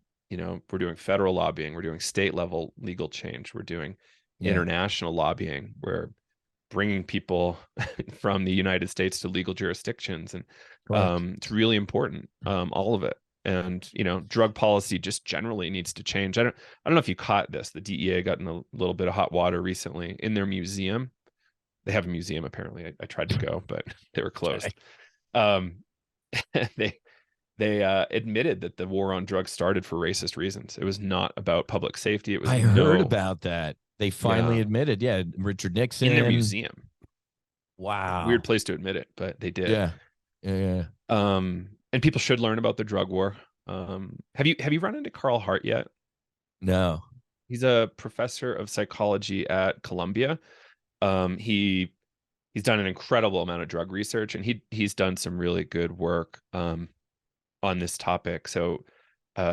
We're doing federal lobbying, we're doing state level legal change, we're doing Yeah. international lobbying, we're bringing people from the United States to legal jurisdictions, and Correct. it's really important, all of it. And drug policy just generally needs to change. I don't know if you caught this. The DEA got in a little bit of hot water recently in their museum. They have a museum apparently. I tried to go, but they were closed. Um, they admitted that the war on drugs started for racist reasons. It was not about public safety. It was I heard about that. They finally yeah, admitted, yeah, Richard in their Nixon. museum. Weird Wow. place to admit it, but they did. Yeah. Yeah. And people should learn about the drug war. Have you run into Carl Hart yet? No. He's a professor of psychology at Columbia. He's done an incredible amount of drug research, and he's done some really good work on this topic. So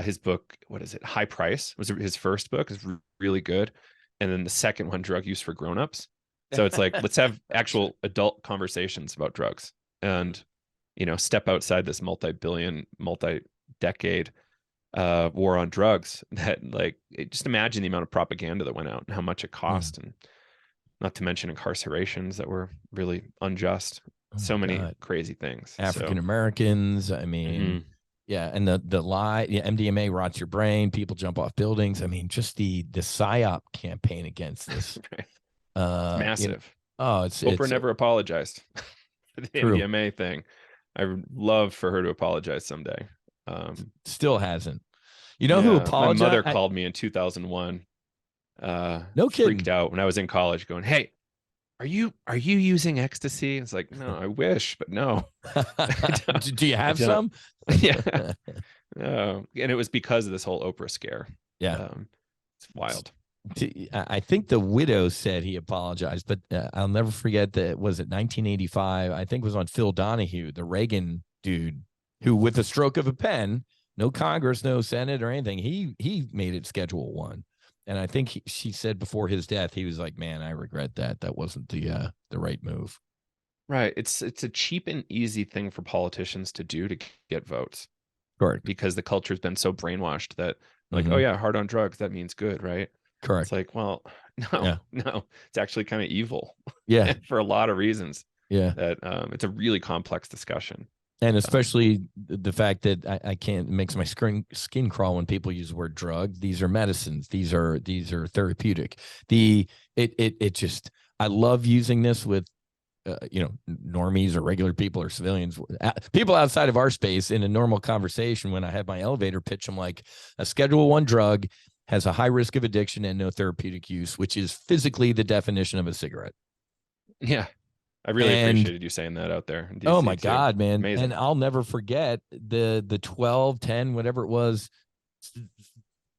his book, what is it? High Price was his first book, is really good. And then the second one, Drug Use for Grownups. So it's like, let's have actual adult conversations about drugs, and step outside this multi-decade war on drugs. That just imagine the amount of propaganda that went out and how much it cost, and not to mention incarcerations that were really unjust. Oh So my many God. crazy things. African Americans. I mean, yeah, and the lie, yeah, MDMA rots your brain. People jump off buildings. I mean, just the psyop campaign against this. Right. It's massive. Oprah It's never apologized for the true. MDMA thing. I would love for her to apologize someday. Still hasn't. You know who Yeah, my mother apologized? called me in 2001. No Freaked kidding. out when I was in college, going, "Hey, are you using ecstasy?" It's like, no, I wish, but no. Do you have don't. some? Yeah. And it was because of this whole Oprah scare. Yeah. It's wild. I think the widow said he apologized, but I'll never forget that. Was it 1985? I think it was on Phil Donahue, the Reagan dude, who, with a stroke of a pen, no Congress, no Senate or anything, he made it Schedule I. And I think she said before his death, he was like, "Man, I regret that. That wasn't the right move." Right. It's a cheap and easy thing for politicians to do to get votes. Correct. because the culture's been so brainwashed that like, Mhm. oh yeah, hard on drugs, that means good, right? It's Correct. like, well, Yeah. no, it's actually kind of evil Yeah. for a lot of reasons. Yeah. That it's a really complex discussion. And Um, especially the fact that I can't, it makes my skin crawl when people use the word drug. These are medicines. These are therapeutic. It just, I love using this with, normies or regular people or civilians, people outside of our space in a normal conversation. When I have my elevator pitch, I'm like, a Schedule 1 drug has a high risk of addiction and no therapeutic use, which is physically the definition of a cigarette. yeah, I really And appreciated you saying that out there in oh DC my too. God, man. And Amazing. I'll never forget the 12, 10, whatever it was,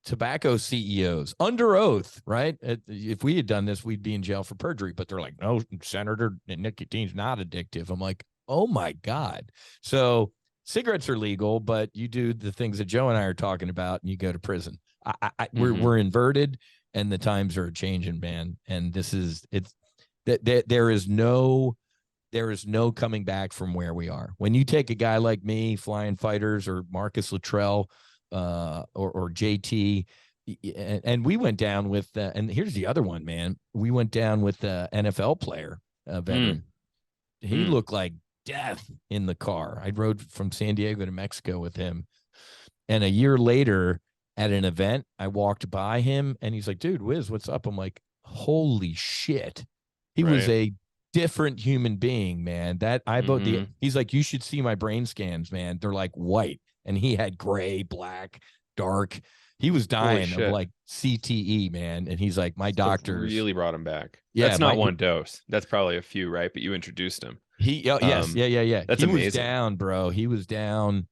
tobacco CEOs under oath, right? If we had done this, we'd be in jail for perjury, but they're like, no, Senator, nicotine's not addictive. I'm like, oh my God. So cigarettes are legal, but you do the things that Joe and I are talking about and you go to prison. We're inverted, and the times are changing, man. And it's that there is no coming back from where we are. When you take a guy like me, Flying Fighters, or Marcus Luttrell, or JT, and we went down with, and here's the other one, man. We went down with the NFL player, veteran. He looked like death in the car. I rode from San Diego to Mexico with him. And a year later at an event, I walked by him and he's like, dude, Whiz, what's up? I'm like, holy shit. He was Right. a different human being, man. He's like, you should see my brain scans, man. They're like white. And he had gray, black, dark. He was Holy dying of shit. like CTE, man. And he's like, my So it doctors. really brought him back. Yeah, That's not one dose. That's probably a few, right? But you introduced him. yes, yeah. That's He was amazing. down, bro. He was down.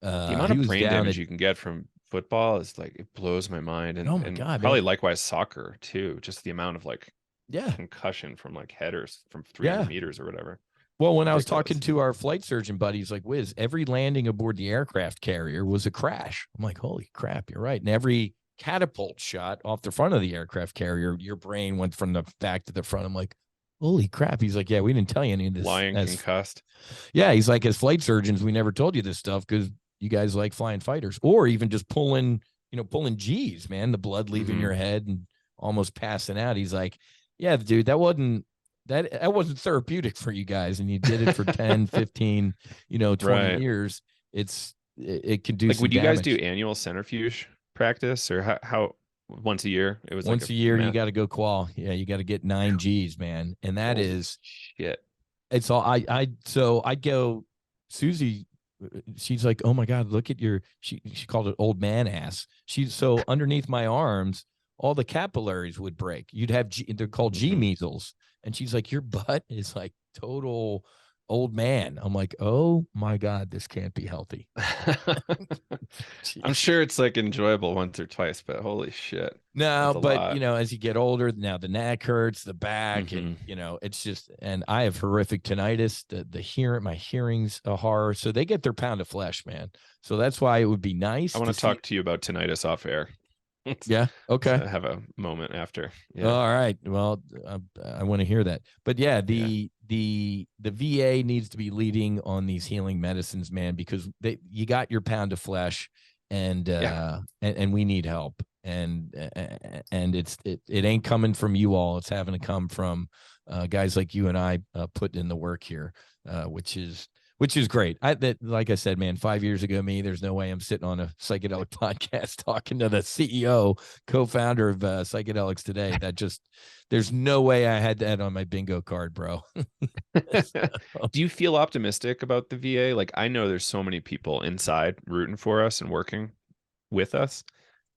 The amount He of was brain down damage at, you can get from football is like, it blows my mind. oh my And God, probably man. likewise soccer too. Just the amount of like Yeah. concussion from like headers from 300 Yeah. meters or whatever. Well, when I was talking Ridiculous. to our flight surgeon buddies, like, Whiz, every landing aboard the aircraft carrier was a crash. I'm like, holy crap, you're right. And every catapult shot off the front of the aircraft carrier, your brain went from the back to the front. I'm like, holy crap. He's like, yeah, we didn't tell you any of this. Lying concussed. Yeah, he's like, as flight surgeons, we never told you this stuff because you guys like flying fighters, or even just pulling G's, man, the blood leaving your head and almost passing out. He's like, yeah, dude, that wasn't therapeutic for you guys, and you did it for 10, 15, 20 Right. years. It can do Like, some would you guys damage. do annual centrifuge practice, or how once a year? It was Once like a year, you math. got to go qual. Yeah, you got to get 9 G's, man. And that Holy is, shit. it's all so I'd go, Susie, she's like, oh my God, look at she called it old man ass. So underneath my arms, all the capillaries would break. You'd have they're called G measles. And she's like, your butt is like total old man. I'm like, oh my God, this can't be healthy. I'm sure it's like enjoyable once or twice, but holy shit. No, That's a but lot. as you get older, now the neck hurts, the back, and it's just, and I have horrific tinnitus. My hearing's a horror. So they get their pound of flesh, man. So that's why it would be nice I want to see. talk to you about tinnitus off air. Yeah. Okay. Have a moment after. Yeah. All right. Well, I want to hear that. But yeah, the VA needs to be leading on these healing medicines, man, because you got your pound of flesh, and and we need help, and it ain't coming from you all. It's having to come from guys like you and I, putting in the work here, which is great. Like I said, man, 5 years ago, there's no way I'm sitting on a psychedelic podcast talking to the CEO, co-founder of Psychedelics Today. There's no way I had that on my bingo card, bro. Do you feel optimistic about the VA? Like, I know there's so many people inside rooting for us and working with us,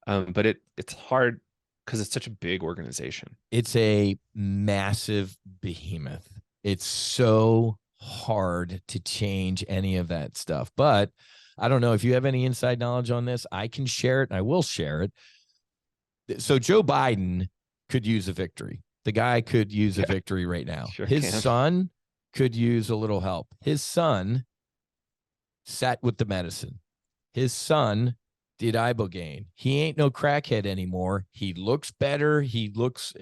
but it's hard because it's such a big organization. It's a massive behemoth. It's so hard to change any of that stuff. But I don't know if you have any inside knowledge on this. I can share it, and I will share it. So Joe Biden could use a victory. The guy could use a victory right now. Sure His can. son could use a little help. His son sat with the medicine. His son did ibogaine. He ain't no crackhead anymore. He looks better. He looks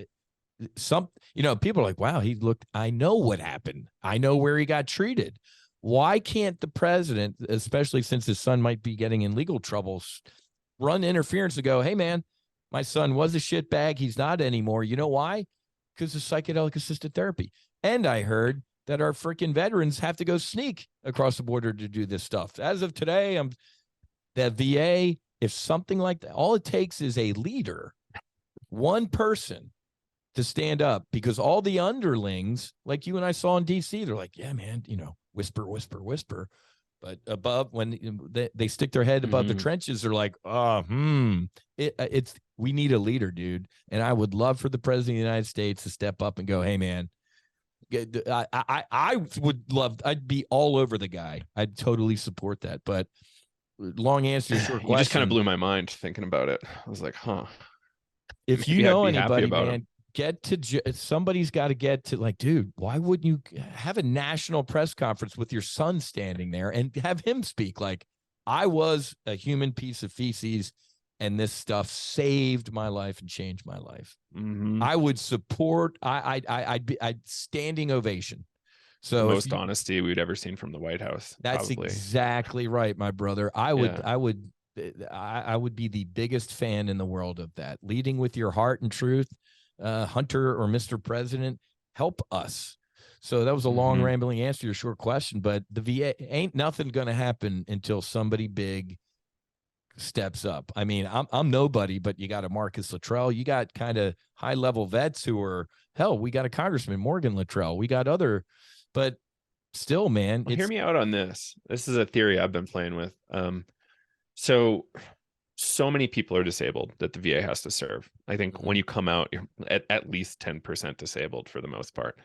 people are like, wow, I know what happened. I know where he got treated. Why can't the president, especially since his son might be getting in legal troubles, run interference to go, hey, man, my son was a shitbag. He's not anymore. You know why? Because of psychedelic assisted therapy. And I heard that our freaking veterans have to go sneak across the border to do this stuff. As of today, the VA, if something like that, all it takes is a leader, one person to stand up, because all the underlings, like you and I saw in DC, they're like, yeah, man, whisper, whisper, whisper. But above, when they stick their head above the trenches, they're like, we need a leader, dude. And I would love for the president of the United States to step up and go, hey, man, I would love, I'd be all over the guy. I'd totally support that. But long answer to your short question. You just kind of blew my mind thinking about it. I was like, huh. If you know anybody, man, somebody's got to get to, like, dude, why wouldn't you have a national press conference with your son standing there and have him speak like, I was a human piece of feces and this stuff saved my life and changed my life. I would support, I'd standing ovation. So the most honesty we'd ever seen from the White House. That's probably exactly right, my brother. I would be the biggest fan in the world of that. Leading with your heart and truth. Hunter or Mr. President, help us. So that was a long rambling answer to your short question, but the VA ain't nothing going to happen until somebody big steps up. I mean, I'm nobody, but you got a Marcus Luttrell. You got kind of high level vets who are, hell, we got a Congressman, Morgan Luttrell. We got other, but still, man. Well, hear me out on this. This is a theory I've been playing with. So many people are disabled that the VA has to serve. I think when you come out, you're at least 10% disabled for the most part.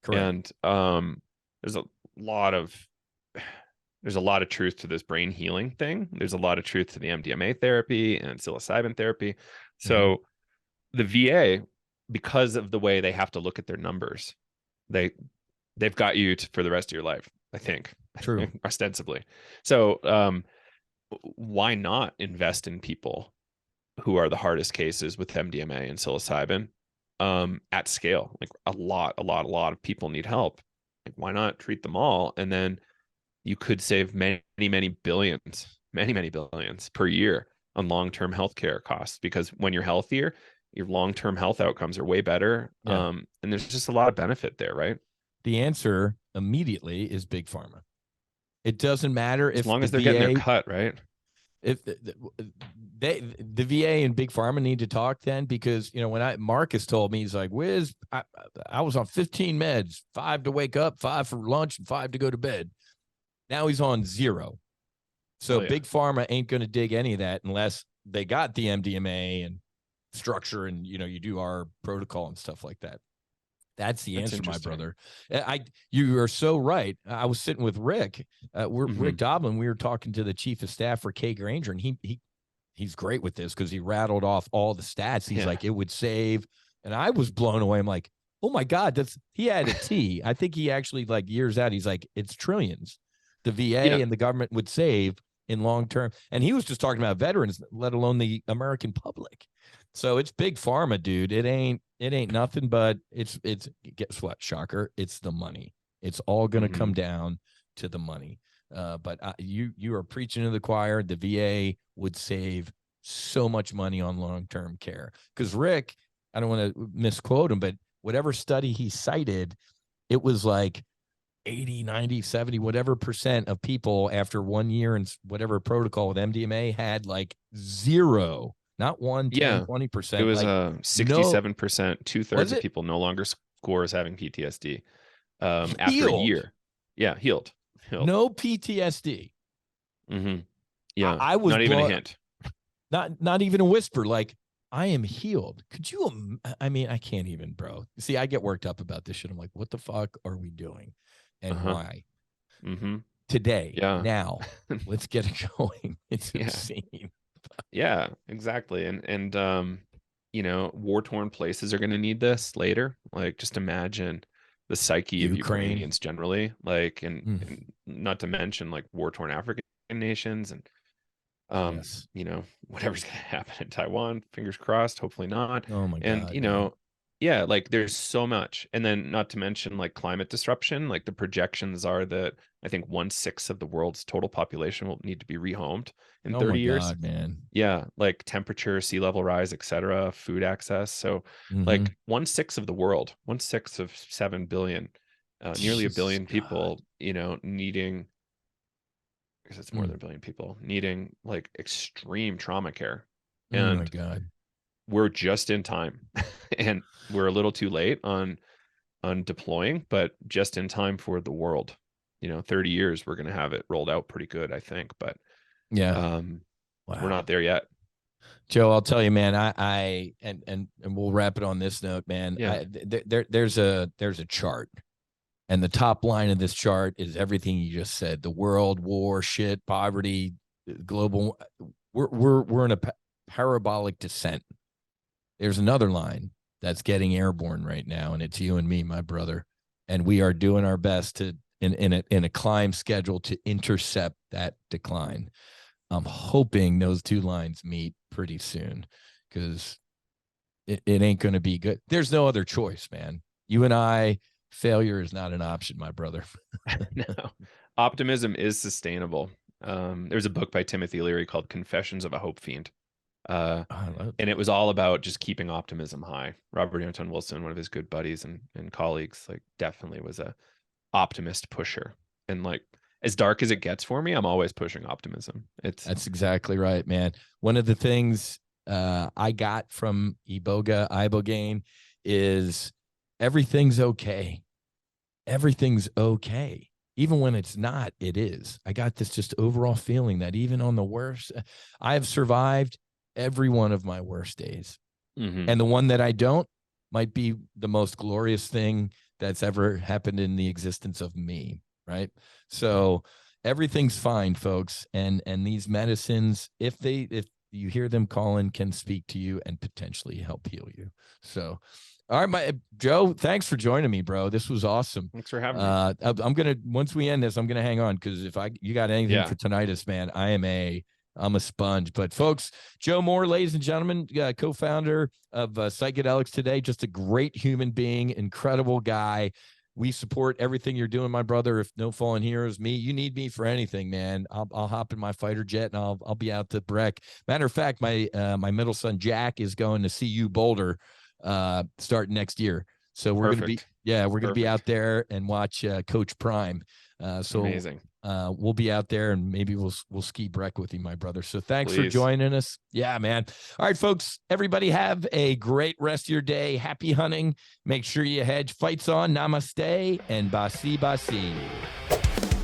Correct. And there's a lot of truth to this brain healing thing. There's a lot of truth to the MDMA therapy and psilocybin therapy. So the VA, because of the way they have to look at their numbers, they've got you for the rest of your life, I think. True. Ostensibly. So why not invest in people who are the hardest cases with MDMA and psilocybin at scale? Like a lot of people need help. Like, why not treat them all? And then you could save many billions per year on long-term healthcare costs, because when you're healthier, your long-term health outcomes are way better. Yeah. And there's just a lot of benefit there, right? The answer immediately is big pharma. It doesn't matter if, as long as they're getting their cut, right? If the VA and big pharma need to talk then, because when Marcus told me, he's like, Whiz, I was on 15 meds, 5 to wake up, 5 for lunch, and 5 to go to bed. Now he's on 0. So big pharma ain't going to dig any of that unless they got the MDMA and structure and you do our protocol and stuff like that. That's the answer, my brother. You are so right. I was sitting with Rick, Rick Doblin. We were talking to the chief of staff for Kay Granger, and he's great with this because he rattled off all the stats. He's like, it would save, and I was blown away. I'm like, oh my God, he had a T. I think he actually, like, years out, he's like, it's trillions. The VA and the government would save in long term, and he was just talking about veterans, let alone the American public. So it's big pharma, dude. It ain't nothing, but it's guess what? Shocker. It's the money. It's all going to come down to the money. But you are preaching to the choir. The VA would save so much money on long-term care. Because Rick, I don't want to misquote him, but whatever study he cited, it was like 80, 90, 70, whatever percent of people after 1 year and whatever protocol with MDMA had like 0. Not 1, 10, 20%. It was 67%, 2/3 of people no longer score as having PTSD after a year. Yeah, healed. No PTSD. Yeah, I was not even a hint. Not even a whisper. Like, I am healed. Could you? I mean, I can't even, bro. See, I get worked up about this shit. I'm like, what the fuck are we doing, and why? Today, now, let's get it going. It's insane. Yeah, exactly. And war-torn places are going to need this later. Like, just imagine the psyche of Ukrainians generally, like, and not to mention like war-torn African nations and whatever's going to happen in Taiwan, fingers crossed, hopefully not. Oh my God. And Yeah, like there's so much. And then not to mention like climate disruption, like the projections are that I think 1/6 of the world's total population will need to be rehomed in Oh my 30 years. God, man. Yeah, like temperature, sea level rise, etc., food access. So Mm-hmm. like 1/6 of the world, 1/6 of 7 billion, nearly a Jesus billion God. people, needing, because it's more than a billion people, needing like extreme trauma care. Oh my And God. we're just in time. And we're a little too late on deploying, but just in time for the world. 30 years, we're going to have it rolled out pretty good, I think. But Yeah. we're Wow. not there yet. Joe, I'll tell you, man, and we'll wrap it on this note, man. Yeah. There's a chart. And the top line of this chart is everything you just said: the world, war, shit, poverty, global. We're in a parabolic descent. There's another line that's getting airborne right now, and it's you and me, my brother, and we are doing our best to in a climb schedule to intercept that decline. I'm hoping those two lines meet pretty soon, because it ain't going to be good. There's no other choice, man. You and I, failure is not an option, my brother. No, optimism is sustainable. There's a book by Timothy Leary called Confessions of a Hope Fiend. And it was all about just keeping optimism high. Robert Anton Wilson, one of his good buddies and colleagues, like definitely was a optimist pusher. And like as dark as it gets for me, I'm always pushing optimism. That's exactly right, man. One of the things I got from Ibogaine is everything's okay. Everything's okay. Even when it's not, it is. I got this just overall feeling that even on the worst, I have survived every one of my worst days. Mm-hmm. And the one that I don't might be the most glorious thing that's ever happened in the existence of me. Right. So everything's fine, folks. And these medicines, if you hear them calling, can speak to you and potentially help heal you. So, all right, Joe, thanks for joining me, bro. This was awesome. Thanks for having me. I'm gonna, once we end this, I'm gonna hang on, because if you got anything for tinnitus, man, I'm a sponge. But folks, Joe Moore, ladies and gentlemen, co-founder of Psychedelics Today, just a great human being, incredible guy. We support everything you're doing, my brother. If no fallen heroes, you need me for anything, man. I'll hop in my fighter jet and I'll be out to Breck. Matter of fact, my middle son Jack is going to CU Boulder starting next year. So we're going to be out there and watch Coach Prime. So amazing. We'll be out there and maybe we'll ski Breck with you, my brother. So thanks for joining us. Yeah, man. All right, folks, everybody have a great rest of your day. Happy hunting. Make sure you hedge. Fights on. Namaste and basi basi.